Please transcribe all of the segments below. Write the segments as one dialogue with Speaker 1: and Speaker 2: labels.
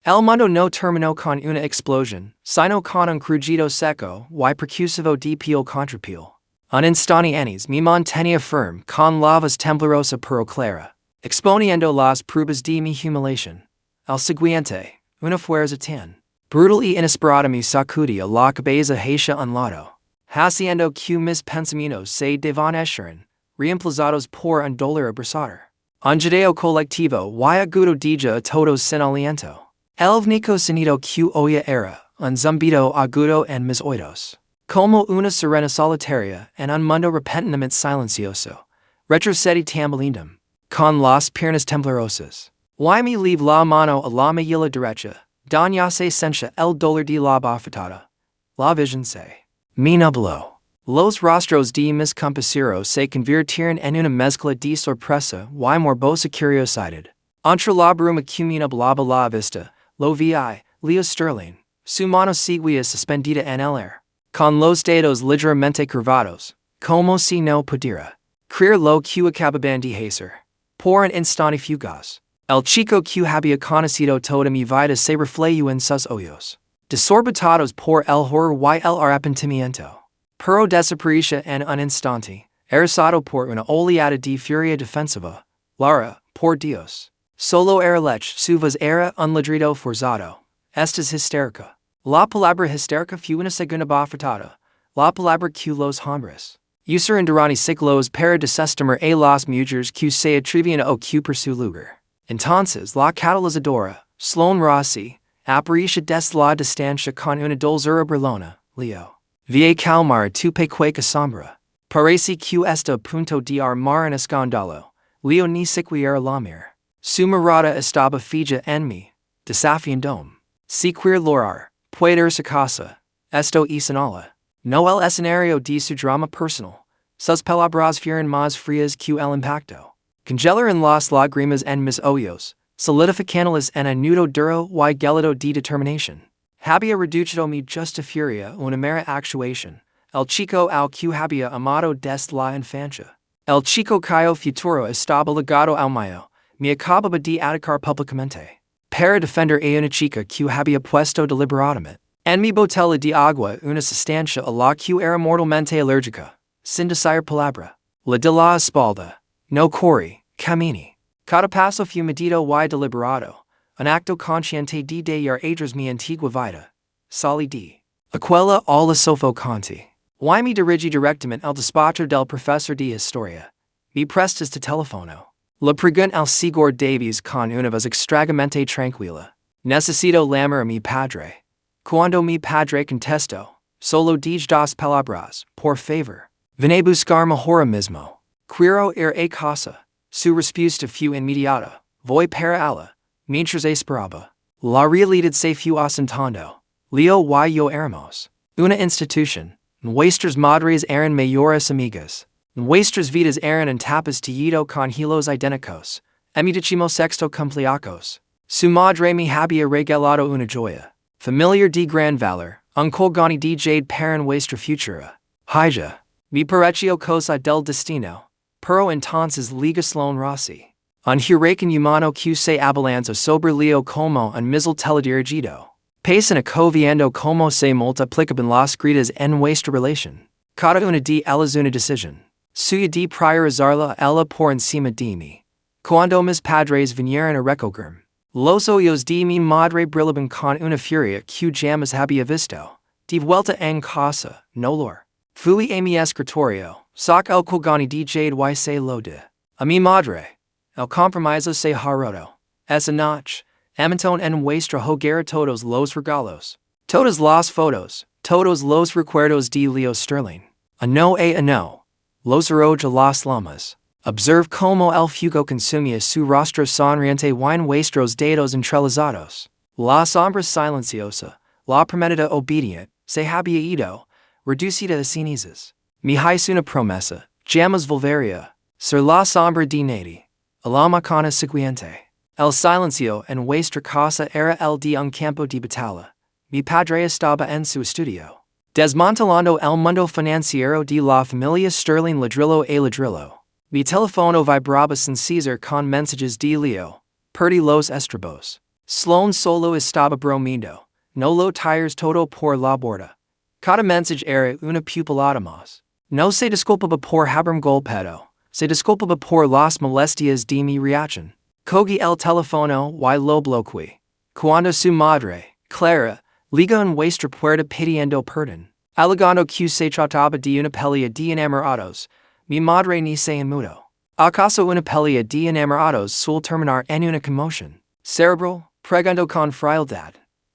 Speaker 1: El mundo no terminó con una explosión, sino con un crujido seco y percusivo de piel contra piel. Un instantáneos mi mantenía firme con la voz temblorosa pero clara, exponiendo las pruebas de mi humiliación. Al siguiente, una fuerza tan brutal y inesperada me sacudía la cabeza hacia un lado, haciendo que mis pensamientos se desvanecieran, reemplazados por un dolor abrasador. Un jadeo colectivo y agudo de a todos sin aliento. El único sonido que oía era un zumbido agudo en mis oídos, como una sirena solitaria en un mundo repentinamente silencioso. Retrocedí tambaleando, con las piernas temblorosas. Y me leave la mano a la mejilla derecha, donde se sentia el dolor de la bofetada. La visión se me nubló. Los rostros de mis compañeros se convirtieron en una mezcla de sorpresa y morbosa curiosidad. Entre la bruma que me nublaba la vista, lo vi, Leo Sterling, su mano seguía suspendida en el aire, con los dedos ligeramente curvados, como si no pudiera creer lo que acababan de hacer. Por un instante fugaz, el chico que había conocido toda mi vida se reflejó en sus ojos, desorbitados por el horror y el arrepentimiento. Pero desapareció en un instante, erizado por una oleada de furia defensiva. Lara, por Dios. Solo era lech, su voz era un ladrido forzado. Estás histérica. La palabra histérica fue una segunda bofetada. La palabra que los hombres usaron durante siglos para desestimar a las mujeres que se atrevían a ocupar su lugar. Entonces la catalizadora, Sloan Rossi, apareció desde la distancia con una dulzura burlona, Leo. Via calmar tu pequeña sombra. Parece que está a punto de armar un escándalo. Leo ni siquiera la mira. Su mirada estaba fija en mí, desafiándome. Si quiere lograr, puede irse a casa. Esto es inhala. No el escenario de su drama personal. Sus palabras fueron más frías que el impacto. Congelaron las lágrimas en mis ojos, solidificándolas en un nudo duro y gélido de determinación. Había reducido mi justa furia una mera actuación. El chico al que había amado desde la infancia. El chico cuyo futuro estaba ligado al mío. Me acababa de atacar públicamente. Para defender a una chica que había puesto deliberadamente en mi botella de agua una sustancia a la que era mortalmente alérgica, sin decir palabra. La de la espalda. No corre, camini. Cada paso fue medido y deliberado. Un acto consciente de dar atrás mi antigua vida. Salí de aquella a la sofocante. Y me dirigí directamente al despacho del profesor de historia. Me prestas teléfono. La pregunta al Señor Davies con una voz extravagante tranquila. Necesito llamar a mi padre. Cuando mi padre contestó, solo dije dos palabras, por favor. Vine buscarme ahora mismo. Quiero ir a casa. Su respuesta fue inmediata. Voy para allá. Mientras esperaba. La realidad se fue asentando. Leo y yo éramos una institución. Nuestras madres eran mayores amigas. Nuestras vidas eran un tapas tejido con hilos idénticos. Emitichimo sexto cumpleaños. Su madre me había regalado una joya. Familiar de gran valor, un colgante de jade para nuestra futura. Hija. Me pareció cosa del destino. Pero entonces liga Sloan Rossi. Un huracán humano que se abalanza sobre Leo como un missile teledirigido. Pasan acoviendo como se multiplicaban las gritas en nuestra relación. Cada una de ellas una decisión. Suya de priorizarla a ella por encima de mí. Cuando mis padres vinieron a recogerme, los ojos de mi madre brillaban con una furia que jamás había visto. De vuelta en casa, no lor. Fui a mi escritorio, sac el colgante de jade y se lo di a mi madre. El compromiso se ha roto. Esa noche, amonton en nuestra hoguera todos los regalos. Todas las fotos, todos los recuerdos de Leo Sterling. A no. Los arroja las lamas. Observe como el fuego consumía su rostro sonriente y nuestros dedos entrelazados. La sombra silenciosa, la prometida obedient, se había ido, reducida a cenizas. Me hice una promesa, jamás volvería, ser la sombra de nadie. A la mañana siguiente. El silencio en nuestra casa era el de un campo de batalla. Mi padre estaba en su estudio. Desmantelando el mundo financiero de la familia Sterling ladrillo a ladrillo. Mi teléfono vibraba sin cesar con mensajes de Leo. Perdí los estribos. Sloan solo estaba bromindo. No lo tires todo por la borda. Cada mensage era una pupilada más. No se disculpaba por haberme golpeado. Se disculpaba por las molestias de mi reacción. Cogí el teléfono y lo bloqueé. Cuando su madre, Clara, liga en vuestra puerta pidiendo perdón. Alegando que se trataba de una pelea de enamorados, mi madre ni se enmudó. ¿Acaso una pelea de enamorados suele terminar en una conmoción cerebral? Preguntó con frialdad.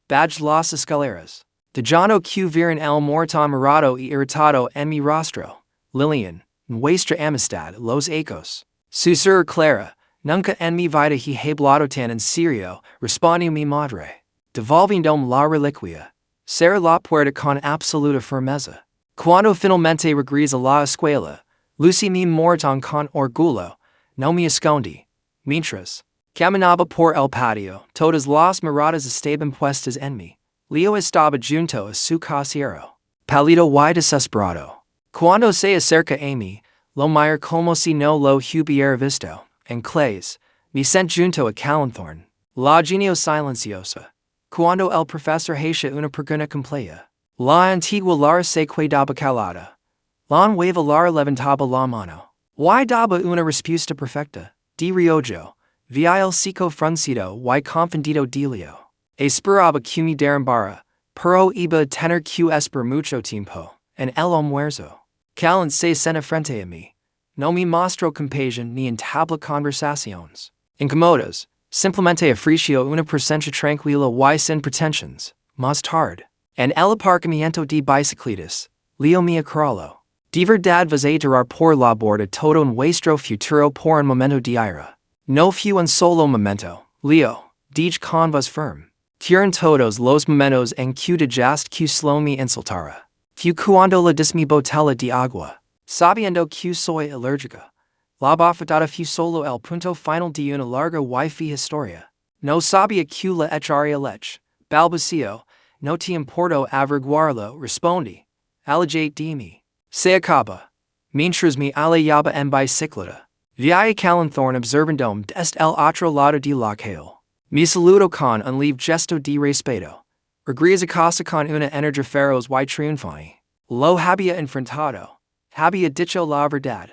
Speaker 1: Baj las escaleras. Dejando que vieran el mortón morado y irritado en mi rostro. Lilian, nuestra amistad, los ecos. Susurró Clara. Nunca en mi vida he hablado tan en serio, respondió mi madre. Devolviéndome la reliquia. Cerré la puerta con absoluta firmeza. Cuando finalmente regresé a la escuela, lucí mi mortón con orgullo, no me escondí. Mientras caminaba por el patio, todas las miradas estaban puestas en mí. Leo estaba junto a su casillero, pálido y desesperado. Cuando se acerca a mí, lo mira como si no lo hubiera visto. En clase, me senté junto a Kalin Thorne. La genio silenciosa. Cuando el profesor hacía una pregunta compleja, la antigua Lara se quedaba calada. La nueva Lara levantaba la mano. Y daba una respuesta perfecta. De riollo, vi el seco fruncido y confundido de Leo. Esperaba que me derrumbara, pero iba a tener que esperar mucho tiempo. En el almuerzo, Kalin se sentó frente a mí. No me mostró compasión ni entabla conversaciones incómodas. Simplemente ofreció una presencia tranquila y sin pretensions. Más tarde, en el aparcamiento de bicicletas, Leo me acroló. De verdad vas a tirar por la borda todo nuestro futuro por un momento de ira. No fue un solo momento, Leo, dije con voz firme. Fueron todos los momentos en que dejaste que Sloan me insultara. Fue cuando le dis mi botella de agua. Sabiendo que soy alérgica. La bofetada fue solo el punto final de una larga y fea historia. No sabía que la echaría leche. Balbució. No te importó averiguarlo, respondí. Alejate de mí. Se acaba. Mientras me alejaba en bicicleta. Vi a Kalin Thorne observándome desde el otro lado de la calle. Me saludó con un leve gesto de respeto. Regresé a casa con una energía feroz y triunfante. Lo había enfrentado. Había dicho la verdad.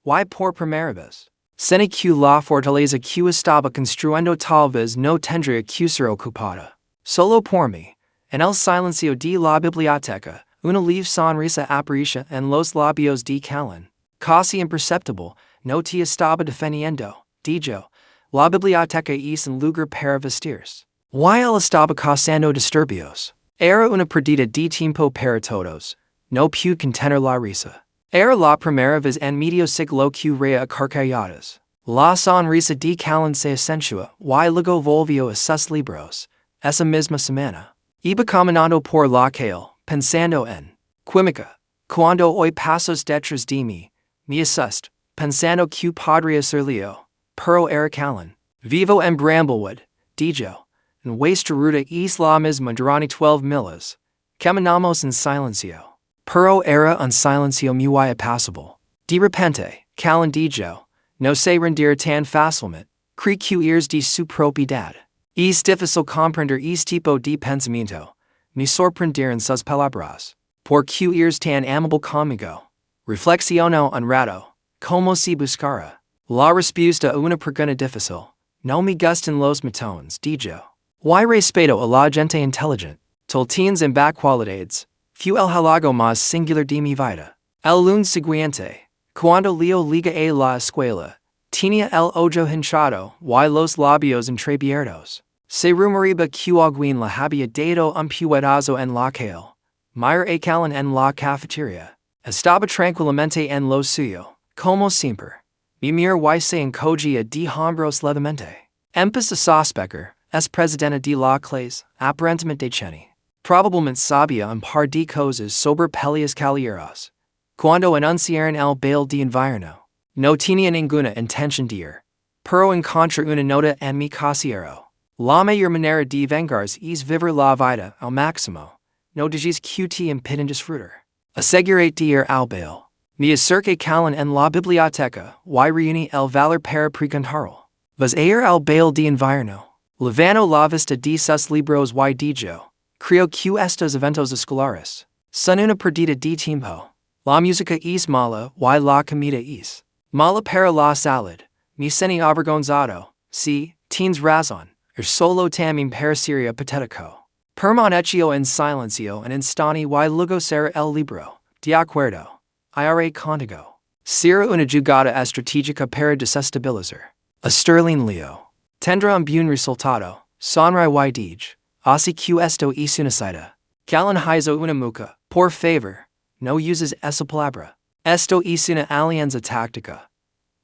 Speaker 1: Y por primera vez. Sentí que la fortaleza que estaba construyendo tal vez no tendría que ser ocupada. Solo por mí. En el silencio de la biblioteca, una leve sonrisa aparecía en los labios de Kalin. Casi imperceptible, no te estaba defendiendo, dijo. La biblioteca es un lugar para vestirse. Y él estaba causando disturbios. Era una pérdida de tiempo para todos. No pude contener la risa. Era la primera vez en medio siglo que reía a carcajadas. La sonrisa de Kalin se acentuó y luego volvió a sus libros. Esa misma semana, iba caminando por la calle, pensando en química. Cuando hoy pasos detrás de mí, me asusté, pensando que podría ser Leo, pero era Kalin. Vivo en Bramblewood, dijo. En vuestra ruta es la misma durante 12 millas. Caminamos en silencio. Pero era un silencio muy apacible. De repente, Kalin dijo, no se rendir tan fácilmente. Cree que eres de su propiedad. Es difícil comprender ese tipo de pensamiento. Me sorprendieron sus palabras. ¿Por qué eres tan amable conmigo? Reflexionó un rato, como si buscara la respuesta a una pregunta difícil. No me gustan los matones, dijo. Y respeto a la gente inteligente. Toltien's ambiguidades. Fue el halago más singular de mi vida. El lunes siguiente, cuando Leo liga a la escuela, tenía el ojo hinchado y los labios entreabiertos. Se rumoreaba que alguien le había dado un puñetazo en la calle. Mira a Kalin en la cafetería. Estaba tranquilamente en lo suyo, como siempre. Mi mira y se encogía de hombros levemente. Empezó a sospechar, es presidente de la clase, aparentemente Cheney. Probablemente sabía un par de cosas sobre peleas callejeras. Cuando anunciaron el baile de invierno, no tenía ninguna intención de ir. Pero encontré una nota en mi casillero. La mayor manera de vengarse es vivir la vida al máximo. No dejes que te impiden disfrutar. Asegúrate de ir al baile. Me acerqué Kalin en la biblioteca y reuní el valor para preguntarlo. ¿Vas a ir al baile de invierno? Levano la vista de sus libros y dijo, creo que estos eventos escolares son una perdida de tiempo. La música es mala y la comida es mala para la salud. Me seni avergonzado. Si, tienes razón, solo también parecería patético. Permaneció en silencio un instante y luego cerró el libro. De acuerdo. Iré contigo. Será una jugada estratégica para desestabilizar a Sterling Leo. Tendrá un buen resultado. Sonríe y dij. Así que esto es una cita. Kalin hizo una muca. Por favor, no uses esa palabra. Esto es una alianza táctica.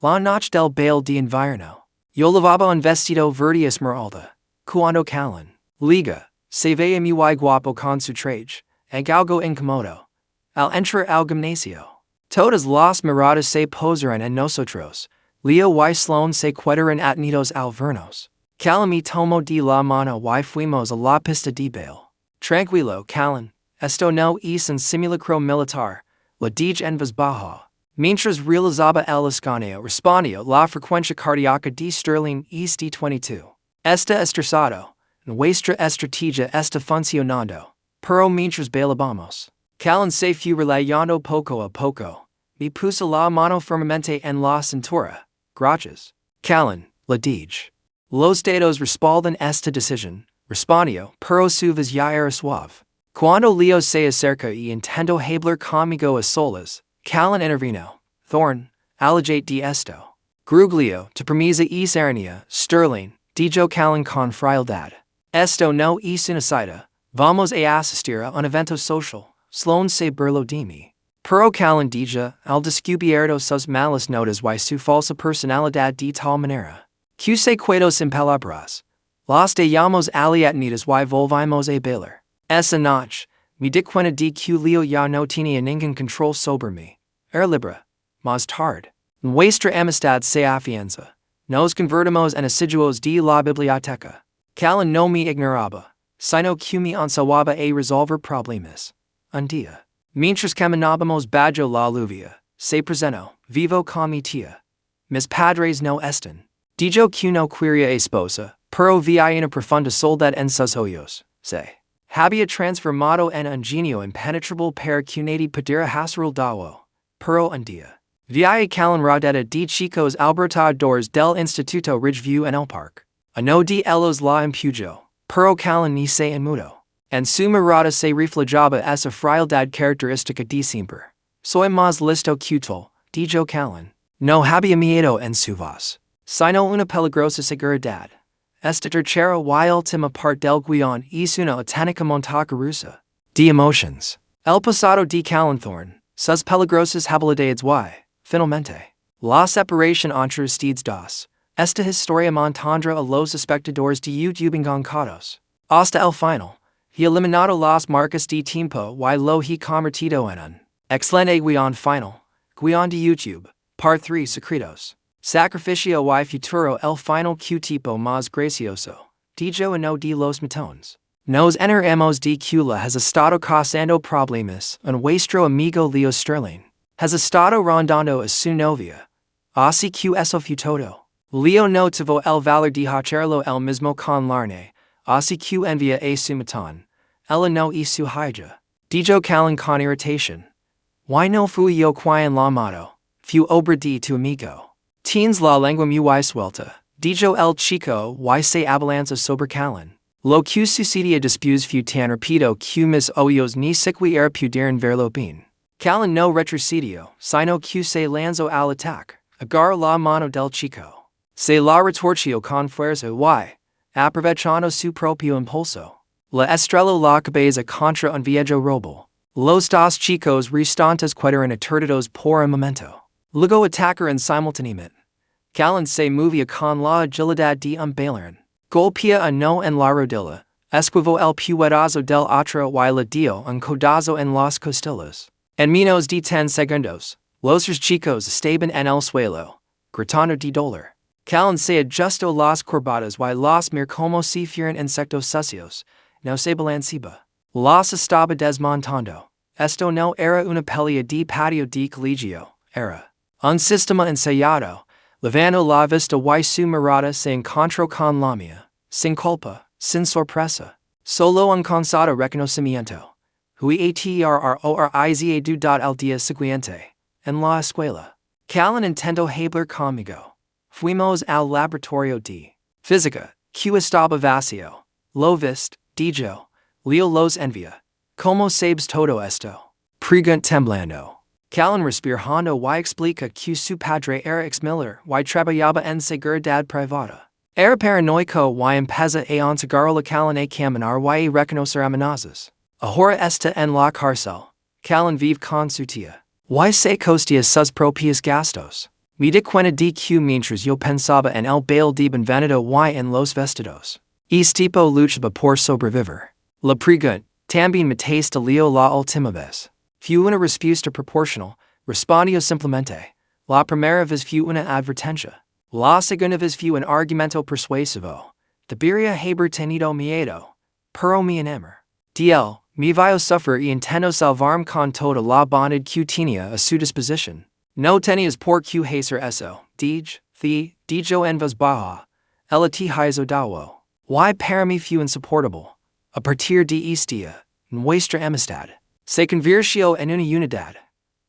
Speaker 1: La noche del baile de invierno. Yo lavaba un vestido verde esmeralda. Cuando Kalin liga, se veía muy guapo con su traje, algo incómodo. Al entrar al gimnasio, todas las miradas se posaron en nosotros. Leo y Sloan se quedaron atenidos al vernos. Kalin me tomó de la mano y fuimos a la pista de baile. Tranquilo, Kalin, esto no es un simulacro militar, la dij en voz baja. Mientras realizaba el escaneo respondió la frecuencia cardíaca de Sterling es de 22. Está estresado. Nuestra estrategia está funcionando. Pero mientras bailábamos, Kalin se fue relajando poco a poco. Me puso la mano firmemente en la cintura. Gracias. Kalin, le dije. Los dedos respaldan esta decisión, respondió, pero su voz ya era suave. Cuando Leo se acerca y intentó hablar conmigo a solas, Kalin intervino. Thorne, alejate de esto. Gruglio, te permisa es ernia, Sterling, dijo Kalin con frialdad. Esto no es una cita. Vamos a asistir a un evento social. Sloan se burló de mí. Pero Kalin dijo, al descubierto sus malas notas y su falsa personalidad de tal manera. Que se quedó sin palabras. Los dejamos aliatnidas y volvimos a bailar. Esa noche, me di cuenta de que Leo ya no tenía ningún control sobre mí. Libre. Más tarde. Nuestra amistad se afianza. Nos convertimos en asiduos de la biblioteca. Kalin no me ignoraba, sino que me enseñaba a resolver problemas. Un día, mientras caminábamos bajo la lluvia, se presentó, vivo con mi tía. Mis padres no están. Dijo que no quería esposa, pero vi una profunda soledad en sus ojos. Se había transformado en un genio impenetrable para que nadie pudiera hacerlo daño. Pero un día, vi a Kalin rodeada de chicos alborotadores del Instituto Ridgeview en el parque. Uno de ellos la empujó, pero Kalin ni se inmutó. En su mirada se reflejaba esa frialdad característica de siempre. Soy más listo que tú, dijo Kalin. No había miedo en su voz, sino una peligrosa seguridad. Esta tercera y última parte del guion es una auténtica montaña rusa de emotions. El pasado de Kalin Thorne, sus peligrosas habilidades y, finalmente, la separación entre ustedes dos. Esta historia mantendrá a los espectadores de YouTube enganchados. Hasta el final. He eliminado las marcas de tiempo y lo he convertido en un excelente guion final. Guion de YouTube. Part 3 Secretos. Sacrificio y futuro el final Q tipo más gracioso. Dijo uno de los matones. Nos enteramos de que la has estado causando problemas a nuestro amigo Leo Sterling. Has estado rondando a su novia. Así que eso fue todo. Leo no tuvo el valor de hacerlo el mismo con Larne, así que envía a su matón. Ella no es su hija. Dijo Kalin con irritación. Why no fui yo quien la mato? Fui obra de tu amigo. Tienes la lengua muy suelta, dijo el chico y se abalanzó sobre Kalin. Lo que sucedía después fue tan rápido que mis oídos ni siquiera pudieron verlo bien. Kalin no retrocedió, sino que se lanzó al ataque, agarró la mano del chico. Se la retorció con fuerza y, aprovechando su propio impulso, la estrelló la cabeza contra un viejo roble. Los dos chicos restantes quedaron aturdidos por un momento. Luego atacaron simultáneamente. Kalin se movía con la agilidad de un bailarín. Golpeó uno en la rodilla, esquivó el puñetazo del otro y le dio un codazo en las costillas. En menos de 10 segundos, los tres chicos estaban en el suelo, gritando de dolor. Kalin se ajustó las corbatas y los mir como si fueran insectos sucios, no se balanceaba. Los estaba desmontando. Esto no era una pelea de patio de colegio, era un sistema ensayado. Levantó la vista y su mirada se encontró con la mía. sin culpa, sin sorpresa. Solo un cansado reconocimiento. Hui aterroriza el día siguiente. En la escuela. Kalin intentó hablar conmigo. Fuimos al laboratorio de física, que estaba vacío. Lo viste, dijo. Leo los envía. ¿Cómo sabes todo esto? Pregunt temblando. Kalin respira hondo y explica que su padre era ex-militar y trabajaba en seguridad privada. Era paranoico y empezó a enseñar a Kalin a caminar y a reconocer amenazas. Ahora está en la cárcel. Kalin vive con su tía. Y se costea sus propios gastos. Me di cuenta de que mientras yo pensaba en el baile de bienvenido y en los vestidos. Tipo luchaba por sobrevivir. La pregunta, también me taste Leo la última vez. Fue una respuesta proporcional, respondió simplemente. La primera vez fue una advertencia. La segunda vez fue un argumento persuasivo. Debería haber tenido miedo. Pero me enamor. DL, me vio sufrir y intento salvarme con toda la bondad que tenía a su disposición. No tenías por qué hacer eso, dijo en voz baja. Ella te hizo dawo. Y para mí fue insoportable. A partir de este día, nuestra amistad se convirtió en una unidad.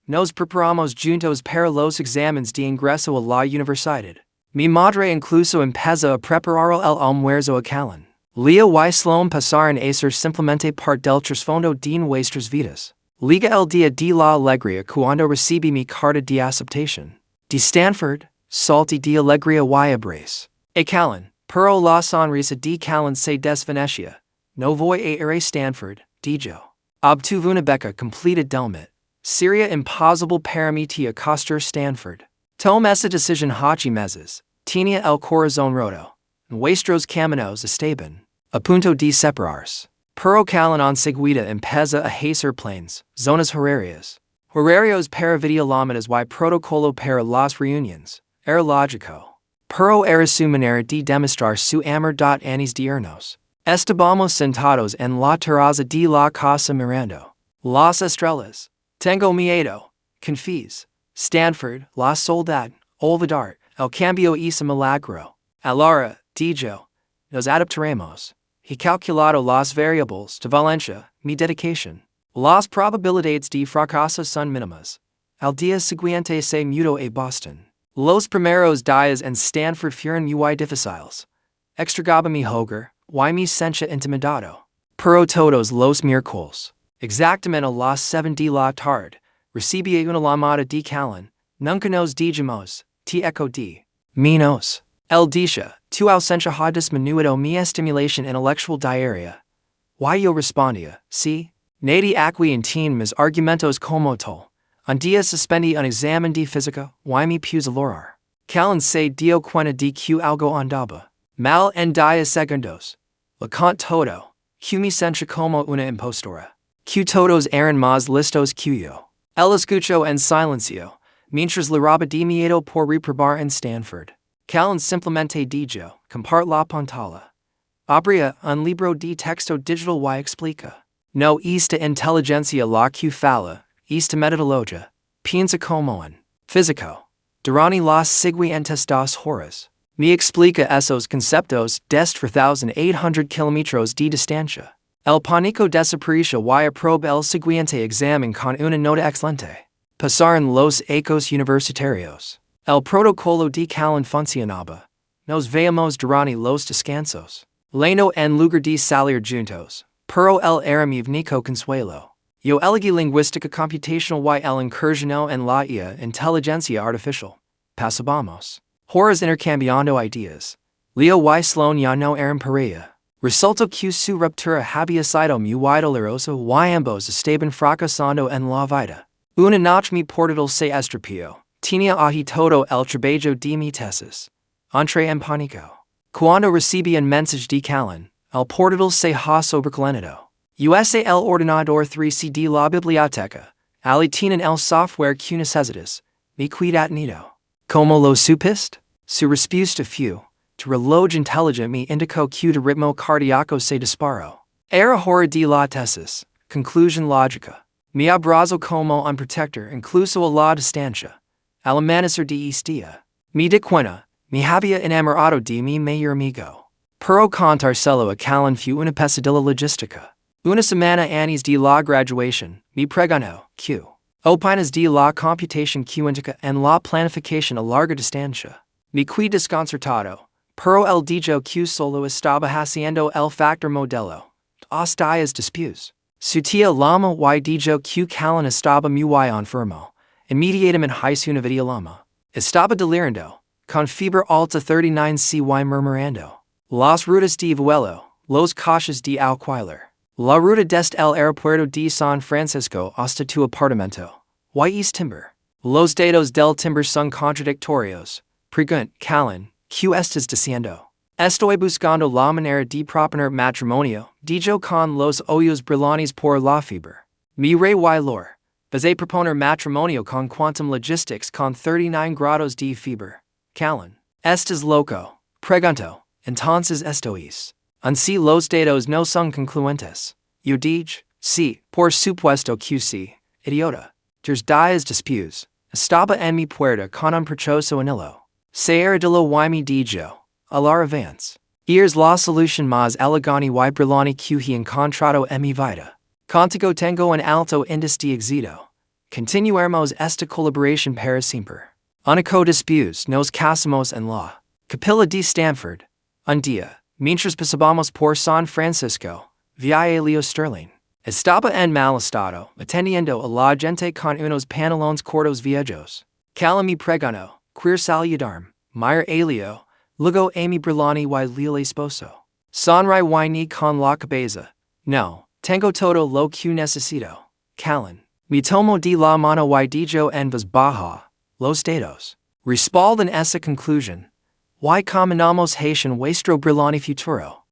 Speaker 1: Nos preparamos juntos para los exámenes de ingreso a la universidad. Mi madre incluso empezó a preparar el almuerzo a Kalin. Leo y Sloan pasaron a ser simplemente parte del trasfondo de nuestras vidas. Liga el día de la alegría cuando recibí mi carta de aceptación. De Stanford, salty de alegría y abrazo. Kalin, pero la sonrisa de Kalin se desvanecia. No voy a ir a Stanford, dijo. Obtuve una beca completa delmet. Sería imposible para mí te acostar Stanford. Tomé esa decisión hace meses. Tenía el corazón roto. Nuestros caminos estaban a punto de separarse. Pero Kalin enseguida empezó a hacer planes, zonas horarias. Horarios para videollamadas y protocolo para las reuniones. Era lógico. Pero era su manera de demostrar su amor. Antes de irnos. Estábamos sentados en la terraza de la casa mirando las estrellas. Tengo miedo. Confíes. Stanford, la soledad, olvidar, el cambio es milagro. Alara, dijo. Nos adaptaremos. He calculado las variables de Valencia, mi dedicación. Las probabilidades de fracaso son mínimas. Al día siguiente se mudó a Boston. Los primeros días en Stanford fueron muy difíciles. Extragaba mi hogar, y me sentía intimidado. Pero todos los miércoles, exactamente a las 7 de la tarde, recibí una llamada de Kalin. Nunca nos dijimos, te echo de menos. El dicha, tu ausencia ha disminuido mi estimulación intelectual diaria. Y yo respondía, sí. Nadie aquí entiende mis argumentos como tal. Un día suspendí un examen de física, y me puse a llorar. Kalin se dio cuenta de que algo andaba mal en 10 segundos. Lo conté todo, que me sentía como una impostora. Que todos eran más listos que yo. Él escuchó en silencio, mientras lloraba de miedo por reprobar en Stanford. Kalin simplemente dijo, comparte la pantalla. Abría un libro de texto digital y explica. No esta inteligencia la que falla, esta metodología. Piensa como un físico. Durante las siguientes 2 horas. Me explica esos conceptos desde 3,800 kilómetros de distancia. El pánico desapareció y aprobé el siguiente examen con una nota excelente. Pasaron los ecos universitarios. El protocolo de Kalin funcionaba. Nos veíamos durante los descansos. Leno en lugar de salir juntos. Pero él era mi único consuelo. Yo elegí lingüística computacional y él incursionó en la inteligencia artificial. Pasábamos horas intercambiando ideas. Leo y Sloan ya no eran pareja. Resultó que su ruptura había sido muy dolorosa y ambos estaban fracasando en la vida. Una noche mi portátil se estropeó. Tenía allí todo el trabajo de mi tesis. Entré en pánico. Cuando recibí un mensaje de Kalin, el portátil se ha sobrecalentado. Usa el ordenador 3C de la biblioteca. Ali tienen el software que necesitas. Me cuida nido. ¿Cómo lo supiste? Su respuesta fue, tu reloj inteligente me indicó que tu ritmo cardíaco se disparó. Era hora de la tesis. Conclusión lógica. Me abrazo como un protector incluso a la distancia. Al amanecer de este día, me di cuenta, me había enamorado de mi mejor amigo. Pero contarcelo a Kalin fu una pesadilla logistica. Una semana antes de la graduación, me pregunto, ¿qué opinas de la computación cuántica en la planificación a larga distancia? Me qui desconcertado, pero el dijo que solo estaba haciendo el factor modelo. Hasta días después. Su tía lama y dijo que Kalin estaba muy enfermo. Inmediatamente hizo una videollamada. Estaba delirando, con fiebre alta 39 cy murmurando. Las rutas de vuelo, los coches de alquiler. La ruta desde el aeropuerto de San Francisco hasta tu apartamento. Y es timber. Los datos del timber son contradictorios. Pregunt, Kalin, ¿qué estás diciendo? Estoy buscando la manera de proponer matrimonio, dijo con los ojos brillantes por la fiebre. Mi rey y lor. Vas a proponer matrimonio con quantum logistics con 39 grados de fiebre. Kalin. Estás loco. Pregunto. Entonces esto es. Si los datos no son concluentes. Yo dije, sí, por supuesto que sí, idiota. Tus días después. Estaba en mi puerta con un perchoso anillo. Se era de lo y me dijo. Alar avance. Eres la solución más elegante y brillante que he encontrado en mi vida. Contigo tengo un alto índice de éxito. Continuaremos esta colaboración para siempre. Unico después nos casamos en la capilla de Stanford. Un día, mientras pasábamos por San Francisco, vi a Leo Sterling. Estaba en mal estado, atendiendo a la gente con unos pantalones cortos viejos. Kalin me preguntó, ¿quieres saludarme? Mira a Leo, luego a mi brillante y leal esposo. Sonríe y ni con la cabeza. No, tengo todo lo que necesito. Kalin. Me tomo de la mano y dijo en voz baja, los datos. Respaldan esa conclusión. Y caminamos hacia nuestro brillante futuro.